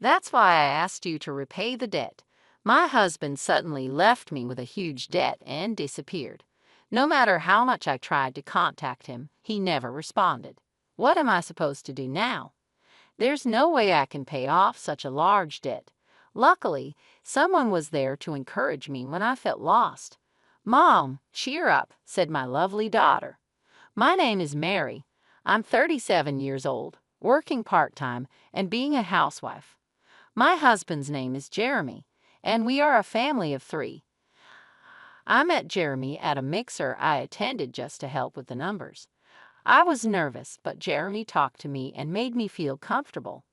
That's why I asked you to repay the debt. My husband suddenly left me with a huge debt and disappeared. No matter how much I tried to contact him, he never responded. What am I supposed to do now? There's no way I can pay off such a large debt. Luckily, someone was there to encourage me when I felt lost. Mom, cheer up, said my lovely daughter. My name is Mary. I'm 37 years old, working part-time and being a housewife. My husband's name is Jeremy, and we are a family of 3. I met Jeremy at a mixer I attended just to help with the numbers. I was nervous, but Jeremy talked to me and made me feel comfortable.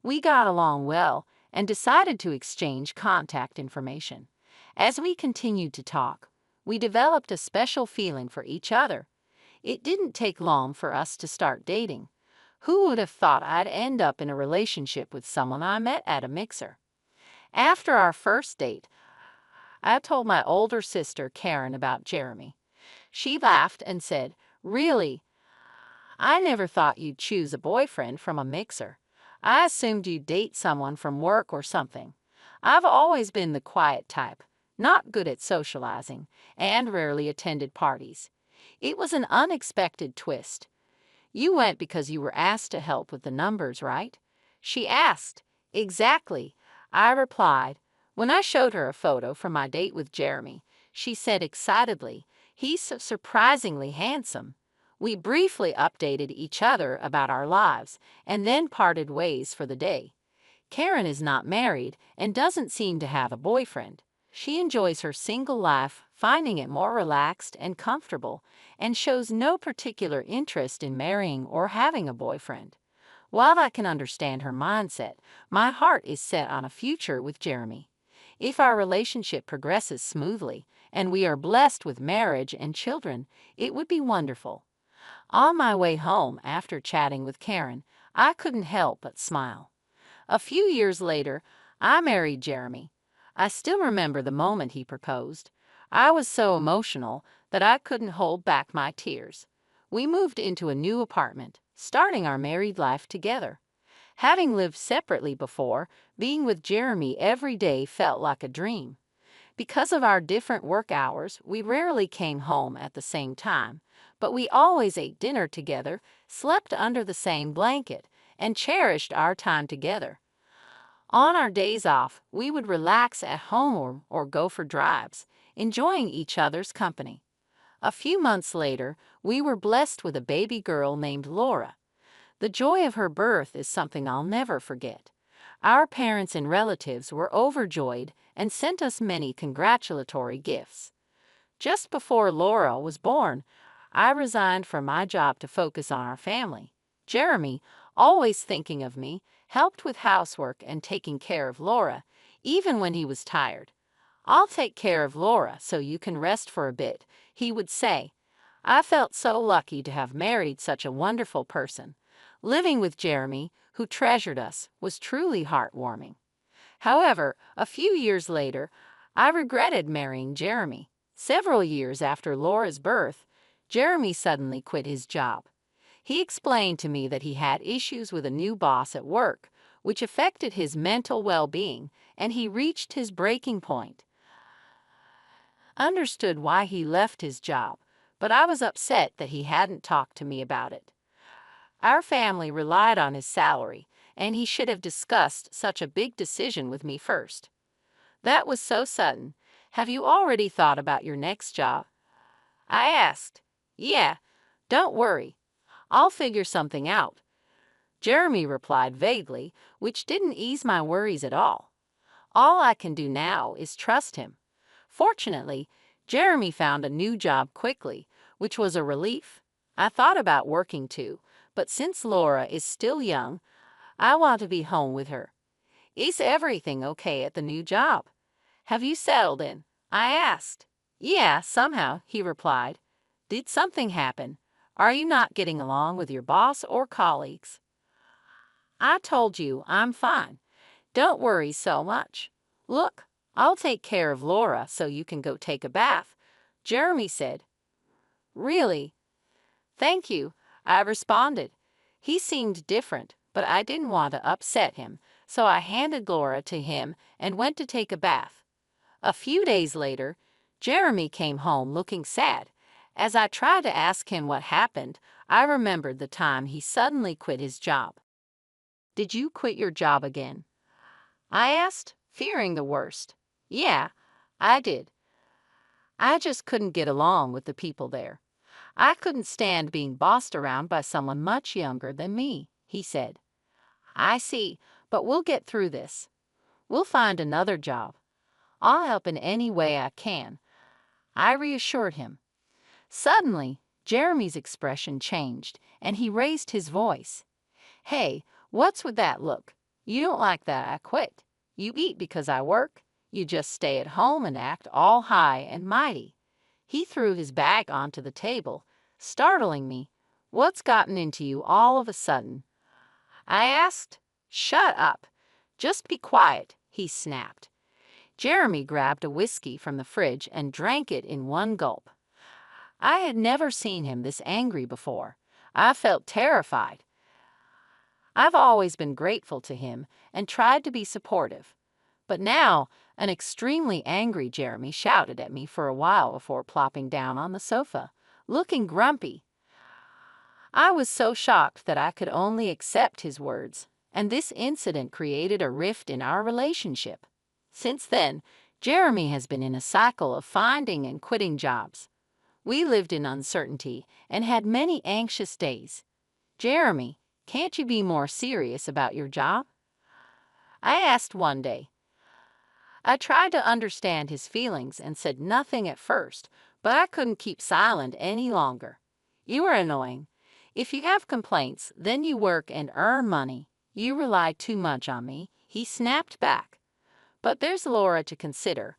We got along well and decided to exchange contact information. As we continued to talk, we developed a special feeling for each other. It didn't take long for us to start dating. Who would have thought I'd end up in a relationship with someone I met at a mixer? After our first date, I told my older sister Karen about Jeremy. She laughed and said, "Really? I never thought you'd choose a boyfriend from a mixer. I assumed you'd date someone from work or something. I've always been the quiet type, not good at socializing, and rarely attended parties. It was an unexpected twist. You went because you were asked to help with the numbers, right?" She asked. "Exactly," I replied. When I showed her a photo from my date with Jeremy, she said excitedly, "He's so surprisingly handsome." We briefly updated each other about our lives and then parted ways for the day. Karen is not married and doesn't seem to have a boyfriend. She enjoys her single life, finding it more relaxed and comfortable, and shows no particular interest in marrying or having a boyfriend. While I can understand her mindset, my heart is set on a future with Jeremy. If our relationship progresses smoothly and we are blessed with marriage and children, it would be wonderful. On my way home after chatting with Karen, I couldn't help but smile. A few years later, I married Jeremy. I still remember the moment he proposed. I was so emotional that I couldn't hold back my tears. We moved into a new apartment, starting our married life together. Having lived separately before, being with Jeremy every day felt like a dream. Because of our different work hours, we rarely came home at the same time, but we always ate dinner together, slept under the same blanket, and cherished our time together. On our days off, we would relax at home or go for drives, enjoying each other's company. A few months later, we were blessed with a baby girl named Laura. The joy of her birth is something I'll never forget. Our parents and relatives were overjoyed and sent us many congratulatory gifts. Just before Laura was born, I resigned from my job to focus on our family. Jeremy, always thinking of me, helped with housework and taking care of Laura, even when he was tired. "I'll take care of Laura so you can rest for a bit," he would say. I felt so lucky to have married such a wonderful person. Living with Jeremy, who treasured us, was truly heartwarming. However, a few years later, I regretted marrying Jeremy. Several years after Laura's birth, Jeremy suddenly quit his job. He explained to me that he had issues with a new boss at work, which affected his mental well-being, and he reached his breaking point. I understood why he left his job, but I was upset that he hadn't talked to me about it. Our family relied on his salary, and he should have discussed such a big decision with me first. That was so sudden. "Have you already thought about your next job?" I asked. "Yeah, don't worry. I'll figure something out," Jeremy replied vaguely, which didn't ease my worries at all. All I can do now is trust him. Fortunately, Jeremy found a new job quickly, which was a relief. I thought about working too, but since Laura is still young, I want to be home with her. "Is everything okay at the new job? Have you settled in?" I asked. "Yeah, somehow," he replied. "Did something happen? Are you not getting along with your boss or colleagues?" I told you I'm fine. Don't worry so much. "Look, I'll take care of Laura so you can go take a bath," Jeremy said. "Really? Thank you," I responded. He seemed different, but I didn't want to upset him, so I handed Laura to him and went to take a bath. A few days later, Jeremy came home looking sad. As I tried to ask him what happened, I remembered the time he suddenly quit his job. "Did you quit your job again?" I asked, fearing the worst. "Yeah, I did. I just couldn't get along with the people there. I couldn't stand being bossed around by someone much younger than me," he said. "I see, but we'll get through this. We'll find another job. I'll help in any way I can," I reassured him. Suddenly, Jeremy's expression changed, and he raised his voice. "Hey, what's with that look? You don't like that I quit. You eat because I work. You just stay at home and act all high and mighty." He threw his bag onto the table, startling me. "What's gotten into you all of a sudden?" I asked. "Shut up. Just be quiet," he snapped. Jeremy grabbed a whiskey from the fridge and drank it in one gulp. I had never seen him this angry before. I felt terrified. I've always been grateful to him and tried to be supportive. But now, an extremely angry Jeremy shouted at me for a while before plopping down on the sofa, looking grumpy. I was so shocked that I could only accept his words, and this incident created a rift in our relationship. Since then, Jeremy has been in a cycle of finding and quitting jobs. We lived in uncertainty and had many anxious days. "Jeremy, can't you be more serious about your job?" I asked one day. I tried to understand his feelings and said nothing at first, but I couldn't keep silent any longer. "You are annoying. If you have complaints, then you work and earn money. You rely too much on me," he snapped back. "But there's Laura to consider,"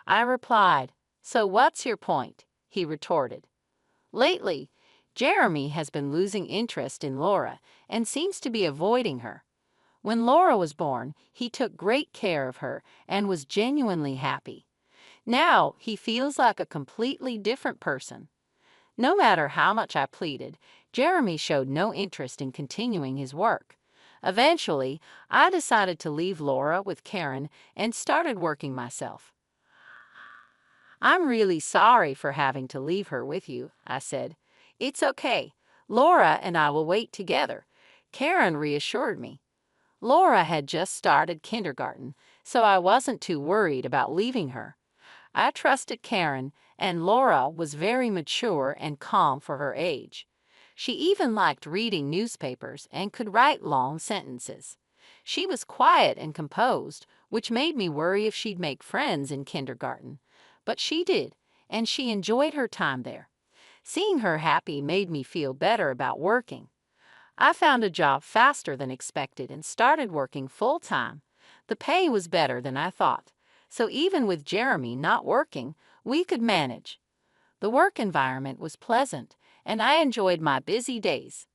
I replied. "So what's your point?" he retorted. Lately, Jeremy has been losing interest in Laura and seems to be avoiding her. When Laura was born, he took great care of her and was genuinely happy. Now, he feels like a completely different person. No matter how much I pleaded, Jeremy showed no interest in continuing his work. Eventually, I decided to leave Laura with Karen and started working myself. "I'm really sorry for having to leave her with you," I said. "It's okay. Laura and I will wait together," Karen reassured me. Laura had just started kindergarten, so I wasn't too worried about leaving her. I trusted Karen, and Laura was very mature and calm for her age. She even liked reading newspapers and could write long sentences. She was quiet and composed, which made me worry if she'd make friends in kindergarten. But she did, and she enjoyed her time there. Seeing her happy made me feel better about working. I found a job faster than expected and started working full-time. The pay was better than I thought, so even with Jeremy not working, we could manage. The work environment was pleasant, and I enjoyed my busy days.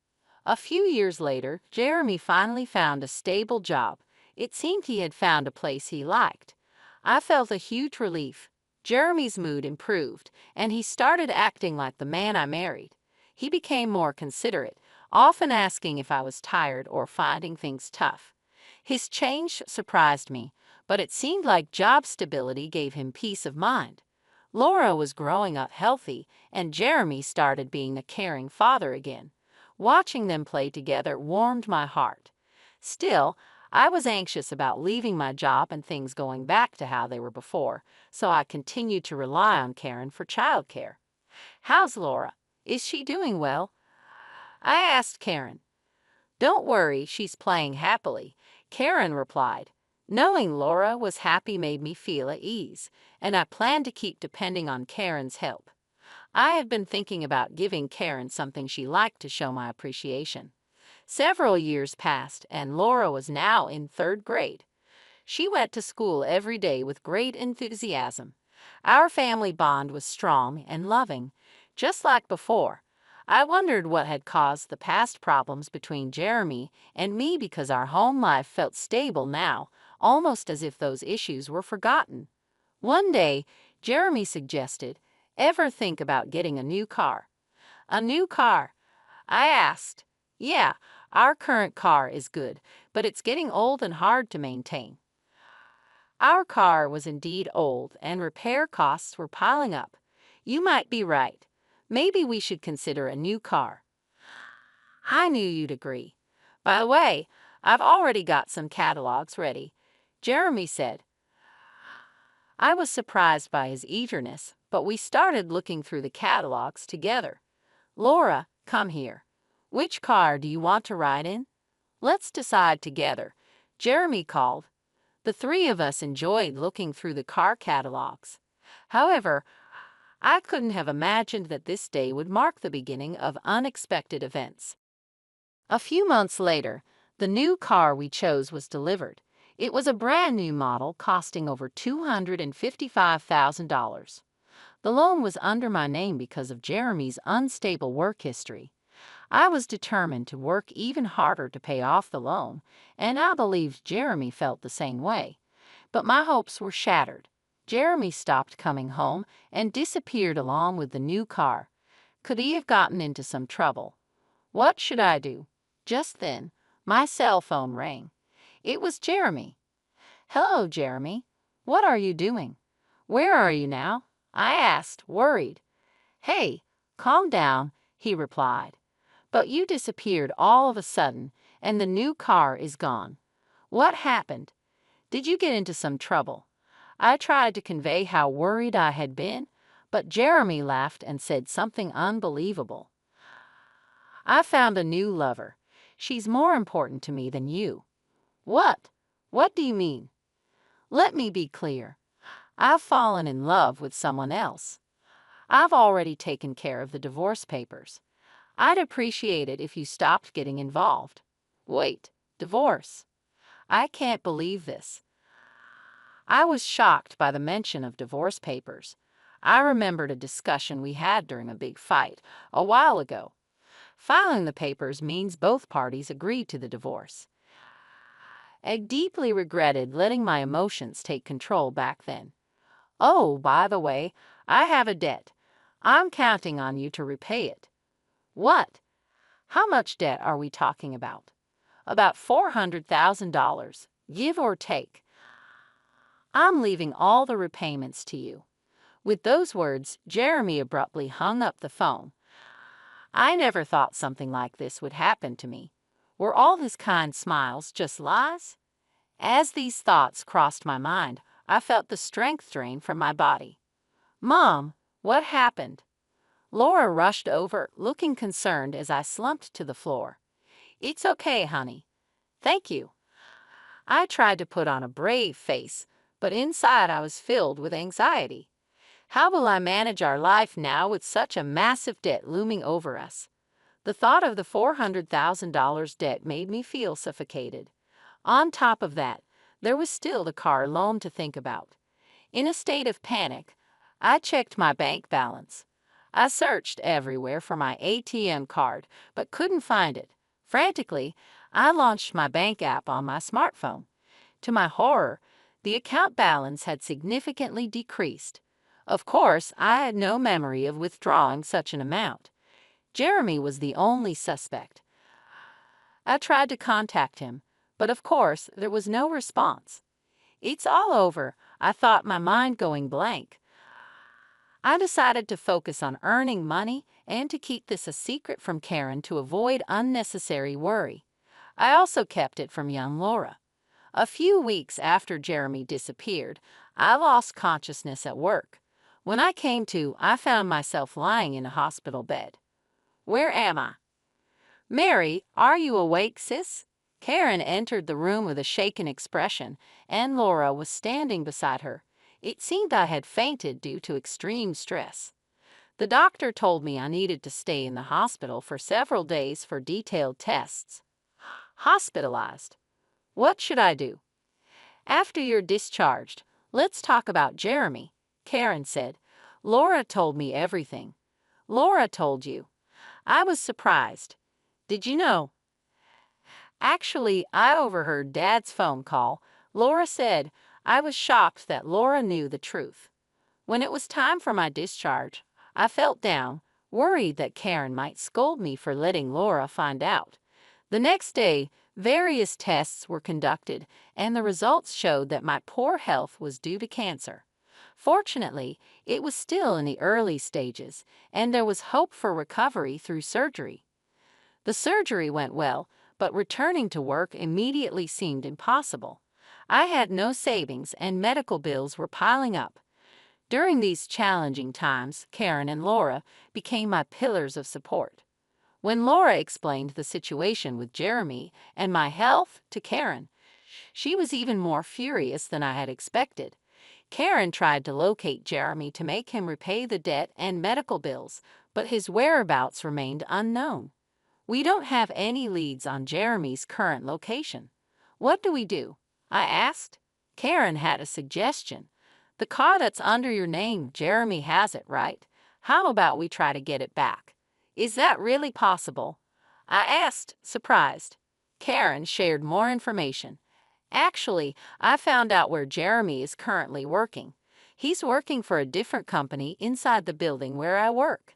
A few years later, Jeremy finally found a stable job. It seemed he had found a place he liked. I felt a huge relief. Jeremy's mood improved, and he started acting like the man I married. He became more considerate, often asking if I was tired or finding things tough. His change surprised me, but it seemed like job stability gave him peace of mind. Laura was growing up healthy, and Jeremy started being a caring father again. Watching them play together warmed my heart. Still, I was anxious about leaving my job and things going back to how they were before, so I continued to rely on Karen for childcare. "How's Laura? Is she doing well?" I asked Karen. "Don't worry, she's playing happily," Karen replied. Knowing Laura was happy made me feel at ease, and I plan to keep depending on Karen's help. I have been thinking about giving Karen something she liked to show my appreciation. Several years passed, and Laura was now in third grade. She went to school every day with great enthusiasm. Our family bond was strong and loving, just like before. I wondered what had caused the past problems between Jeremy and me because our home life felt stable now, almost as if those issues were forgotten. One day, Jeremy suggested, "Ever think about getting a new car?" "A new car?" I asked. "Yeah, Our current car is good, but it's getting old and hard to maintain. Our car was indeed old, and repair costs were piling up. You might be right. Maybe we should consider a new car. I knew you'd agree. By the way, I've already got some catalogs ready, Jeremy said. I was surprised by his eagerness, but we started looking through the catalogs together. Laura, come here. Which car do you want to ride in? Let's decide together, Jeremy called. The three of us enjoyed looking through the car catalogs. However, I couldn't have imagined that this day would mark the beginning of unexpected events. A few months later, the new car we chose was delivered. It was a brand new model costing over $255,000. The loan was under my name because of Jeremy's unstable work history. I was determined to work even harder to pay off the loan, and I believed Jeremy felt the same way. But my hopes were shattered. Jeremy stopped coming home and disappeared along with the new car. Could he have gotten into some trouble? What should I do? Just then, my cell phone rang. It was Jeremy. Hello, Jeremy. What are you doing? Where are you now? I asked, worried. Hey, calm down, he replied. But you disappeared all of a sudden, and the new car is gone. What happened? Did you get into some trouble? I tried to convey how worried I had been, but Jeremy laughed and said something unbelievable. I found a new lover. She's more important to me than you. What? What do you mean? Let me be clear. I've fallen in love with someone else. I've already taken care of the divorce papers. I'd appreciate it if you stopped getting involved. Wait, divorce? I can't believe this. I was shocked by the mention of divorce papers. I remembered a discussion we had during a big fight a while ago. Filing the papers means both parties agreed to the divorce. I deeply regretted letting my emotions take control back then. Oh, by the way, I have a debt. I'm counting on you to repay it. What? How much debt are we talking about? About $400,000, give or take. I'm leaving all the repayments to you. With those words, Jeremy abruptly hung up the phone. I never thought something like this would happen to me. Were all his kind smiles just lies? As these thoughts crossed my mind, I felt the strength drain from my body. Mom, what happened? Laura rushed over, looking concerned as I slumped to the floor. It's okay, honey. Thank you. I tried to put on a brave face, but inside I was filled with anxiety. How will I manage our life now with such a massive debt looming over us? The thought of the $400,000 debt made me feel suffocated. On top of that, there was still the car loan to think about. In a state of panic, I checked my bank balance. I searched everywhere for my ATM card, but couldn't find it. Frantically, I launched my bank app on my smartphone. To my horror, the account balance had significantly decreased. Of course, I had no memory of withdrawing such an amount. Jeremy was the only suspect. I tried to contact him, but of course, there was no response. It's all over, I thought, my mind going blank. I decided to focus on earning money and to keep this a secret from Karen to avoid unnecessary worry. I also kept it from young Laura. A few weeks after Jeremy disappeared, I lost consciousness at work. When I came to, I found myself lying in a hospital bed. Where am I? Mary, are you awake, sis? Karen entered the room with a shaken expression, and Laura was standing beside her. It seemed I had fainted due to extreme stress. The doctor told me I needed to stay in the hospital for several days for detailed tests. Hospitalized. What should I do? After you're discharged, let's talk about Jeremy, Karen said. Laura told me everything. Laura told you. I was surprised. Did you know? Actually, I overheard Dad's phone call. Laura said. I was shocked that Laura knew the truth. When it was time for my discharge, I felt down, worried that Karen might scold me for letting Laura find out. The next day, various tests were conducted, and the results showed that my poor health was due to cancer. Fortunately, it was still in the early stages, and there was hope for recovery through surgery. The surgery went well, but returning to work immediately seemed impossible. I had no savings, and medical bills were piling up. During these challenging times, Karen and Laura became my pillars of support. When Laura explained the situation with Jeremy and my health to Karen, she was even more furious than I had expected. Karen tried to locate Jeremy to make him repay the debt and medical bills, but his whereabouts remained unknown. We don't have any leads on Jeremy's current location. What do we do? I asked. Karen had a suggestion. The car that's under your name, Jeremy has it, right? How about we try to get it back? Is that really possible? I asked, surprised. Karen shared more information. Actually, I found out where Jeremy is currently working. He's working for a different company inside the building where I work.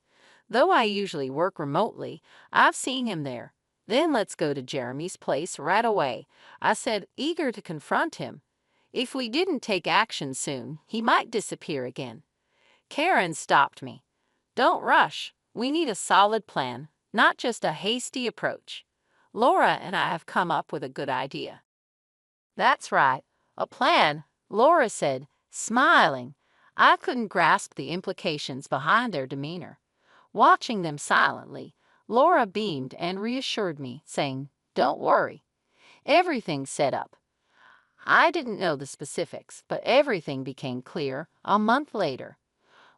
Though I usually work remotely, I've seen him there. Then let's go to Jeremy's place right away, I said, eager to confront him. If we didn't take action soon, he might disappear again. Karen stopped me. Don't rush. We need a solid plan, not just a hasty approach. Laura and I have come up with a good idea. That's right, a plan, Laura said, smiling. I couldn't grasp the implications behind their demeanor. Watching them silently, Laura beamed and reassured me, saying, "Don't worry. Everything's set up." I didn't know the specifics, but everything became clear a month later.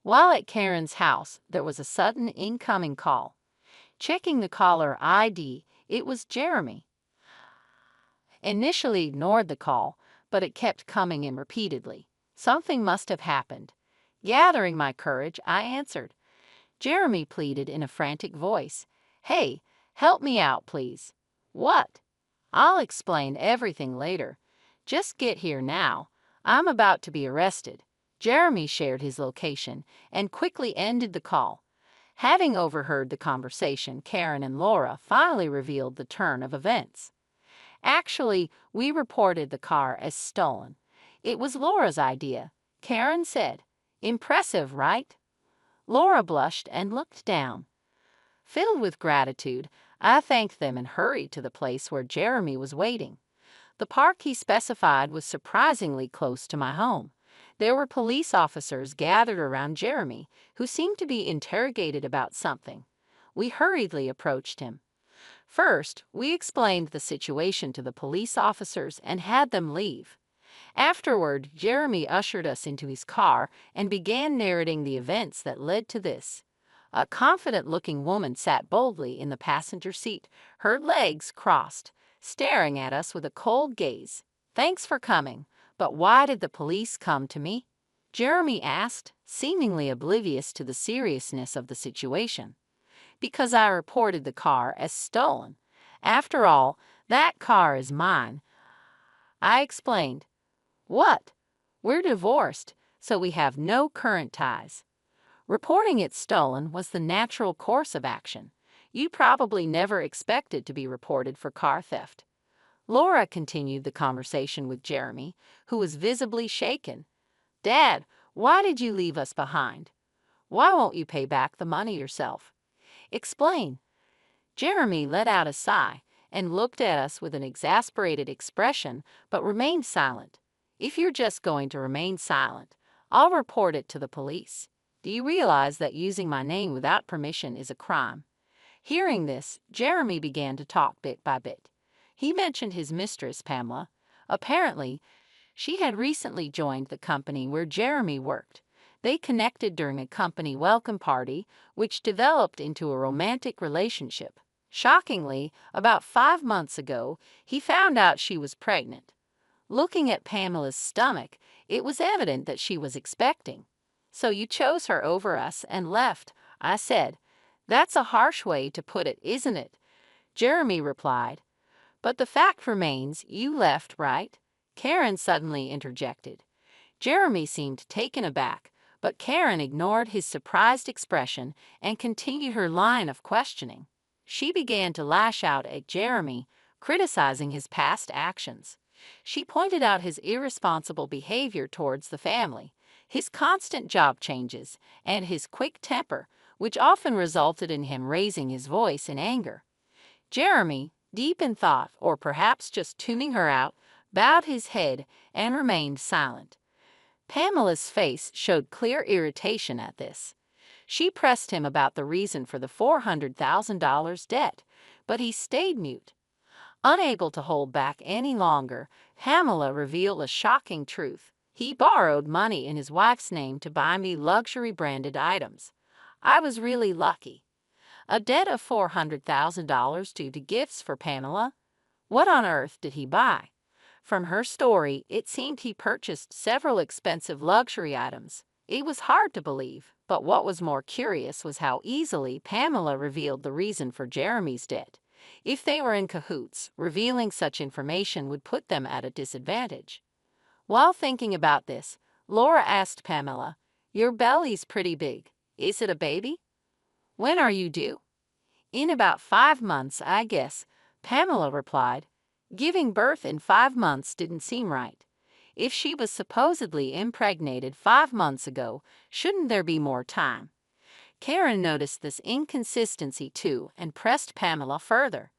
While at Karen's house, there was a sudden incoming call. Checking the caller ID, it was Jeremy. Initially ignored the call, but it kept coming in repeatedly. Something must have happened. Gathering my courage, I answered. Jeremy pleaded in a frantic voice. "Hey, help me out, please." "What?" "I'll explain everything later. Just get here now. I'm about to be arrested." Jeremy shared his location and quickly ended the call. Having overheard the conversation, Karen and Laura finally revealed the turn of events. Actually, we reported the car as stolen. It was Laura's idea, Karen said. Impressive, right? Laura blushed and looked down. Filled with gratitude, I thanked them and hurried to the place where Jeremy was waiting. The park he specified was surprisingly close to my home. There were police officers gathered around Jeremy, who seemed to be interrogated about something. We hurriedly approached him. First, we explained the situation to the police officers and had them leave. Afterward, Jeremy ushered us into his car and began narrating the events that led to this. A confident-looking woman sat boldly in the passenger seat, her legs crossed, staring at us with a cold gaze. "Thanks for coming, but why did the police come to me?" Jeremy asked, seemingly oblivious to the seriousness of the situation. "Because I reported the car as stolen. After all, that car is mine," I explained. "What? We're divorced, so we have no current ties." Reporting it stolen was the natural course of action. You probably never expected to be reported for car theft. Laura continued the conversation with Jeremy, who was visibly shaken. "Dad, why did you leave us behind? Why won't you pay back the money yourself? Explain." Jeremy let out a sigh and looked at us with an exasperated expression, but remained silent. "If you're just going to remain silent, I'll report it to the police. Do you realize that using my name without permission is a crime?" Hearing this, Jeremy began to talk bit by bit. He mentioned his mistress, Pamela. Apparently, she had recently joined the company where Jeremy worked. They connected during a company welcome party, which developed into a romantic relationship. Shockingly, about 5 months ago, he found out she was pregnant. Looking at Pamela's stomach, it was evident that she was expecting. "So you chose her over us and left," I said. "That's a harsh way to put it, isn't it?" Jeremy replied. "But the fact remains, you left, right?" Karen suddenly interjected. Jeremy seemed taken aback, but Karen ignored his surprised expression and continued her line of questioning. She began to lash out at Jeremy, criticizing his past actions. She pointed out his irresponsible behavior towards the family, his constant job changes, and his quick temper, which often resulted in him raising his voice in anger. Jeremy, deep in thought, or perhaps just tuning her out, bowed his head and remained silent. Pamela's face showed clear irritation at this. She pressed him about the reason for the $400,000 debt, but he stayed mute. Unable to hold back any longer, Pamela revealed a shocking truth. He borrowed money in his wife's name to buy me luxury-branded items. I was really lucky. A debt of $400,000 due to gifts for Pamela? What on earth did he buy? From her story, it seemed he purchased several expensive luxury items. It was hard to believe, but what was more curious was how easily Pamela revealed the reason for Jeremy's debt. If they were in cahoots, revealing such information would put them at a disadvantage. While thinking about this, Laura asked Pamela, "Your belly's pretty big. Is it a baby? When are you due?" "In about 5 months, I guess," Pamela replied. Giving birth in 5 months didn't seem right. If she was supposedly impregnated 5 months ago, shouldn't there be more time? Karen noticed this inconsistency too and pressed Pamela further.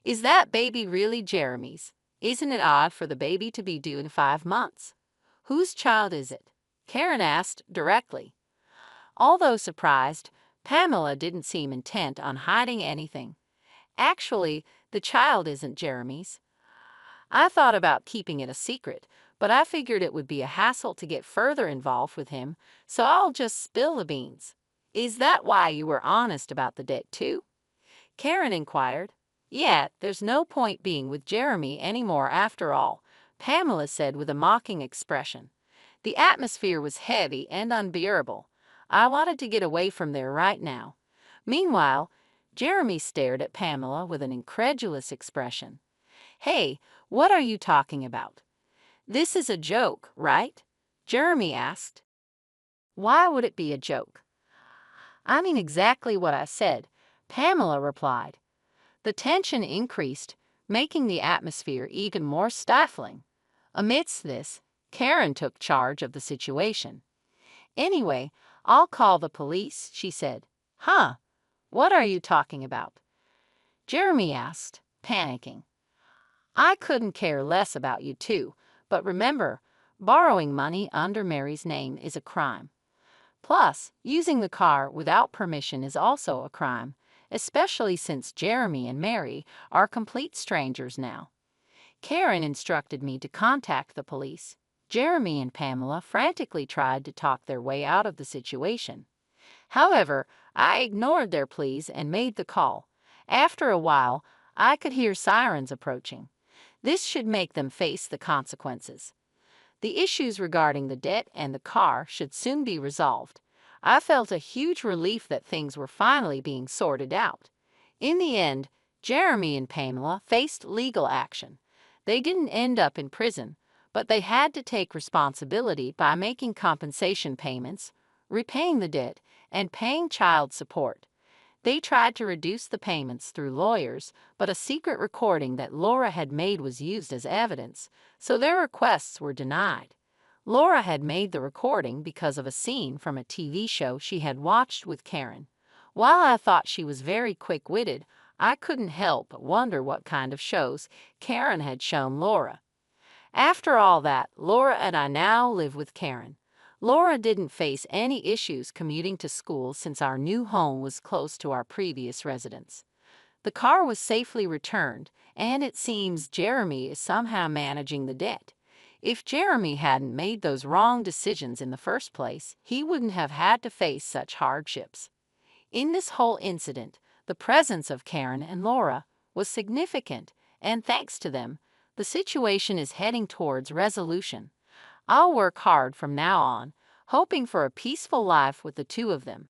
"Is that baby really Jeremy's? Isn't it odd for the baby to be due in 5 months? Whose child is it?" Karen asked directly. Although surprised, Pamela didn't seem intent on hiding anything. "Actually, the child isn't Jeremy's. I thought about keeping it a secret, but I figured it would be a hassle to get further involved with him, so I'll just spill the beans." "Is that why you were honest about the debt too?" Karen inquired. "Yeah, there's no point being with Jeremy anymore after all," Pamela said with a mocking expression. "The atmosphere was heavy and unbearable. I wanted to get away from there right now." Meanwhile, Jeremy stared at Pamela with an incredulous expression. "Hey, what are you talking about? This is a joke, right?" Jeremy asked. "Why would it be a joke?" "I mean exactly what I said," Pamela replied. The tension increased, making the atmosphere even more stifling. Amidst this, Karen took charge of the situation. "Anyway, I'll call the police," she said. "Huh? What are you talking about?" Jeremy asked, panicking. "I couldn't care less about you too, but remember, borrowing money under Mary's name is a crime. Plus, using the car without permission is also a crime, especially since Jeremy and Mary are complete strangers now. Karen instructed me to contact the police." Jeremy and Pamela frantically tried to talk their way out of the situation. However, I ignored their pleas and made the call. After a while, I could hear sirens approaching. This should make them face the consequences. The issues regarding the debt and the car should soon be resolved. I felt a huge relief that things were finally being sorted out. In the end, Jeremy and Pamela faced legal action. They didn't end up in prison, but they had to take responsibility by making compensation payments, repaying the debt, and paying child support. They tried to reduce the payments through lawyers, but a secret recording that Laura had made was used as evidence, so their requests were denied. Laura had made the recording because of a scene from a TV show she had watched with Karen. While I thought she was very quick-witted, I couldn't help but wonder what kind of shows Karen had shown Laura. After all that, Laura and I now live with Karen. Laura didn't face any issues commuting to school since our new home was close to our previous residence. The car was safely returned, and it seems Jeremy is somehow managing the debt. If Jeremy hadn't made those wrong decisions in the first place, he wouldn't have had to face such hardships. In this whole incident, the presence of Karen and Laura was significant, and thanks to them, the situation is heading towards resolution. I'll work hard from now on, hoping for a peaceful life with the two of them.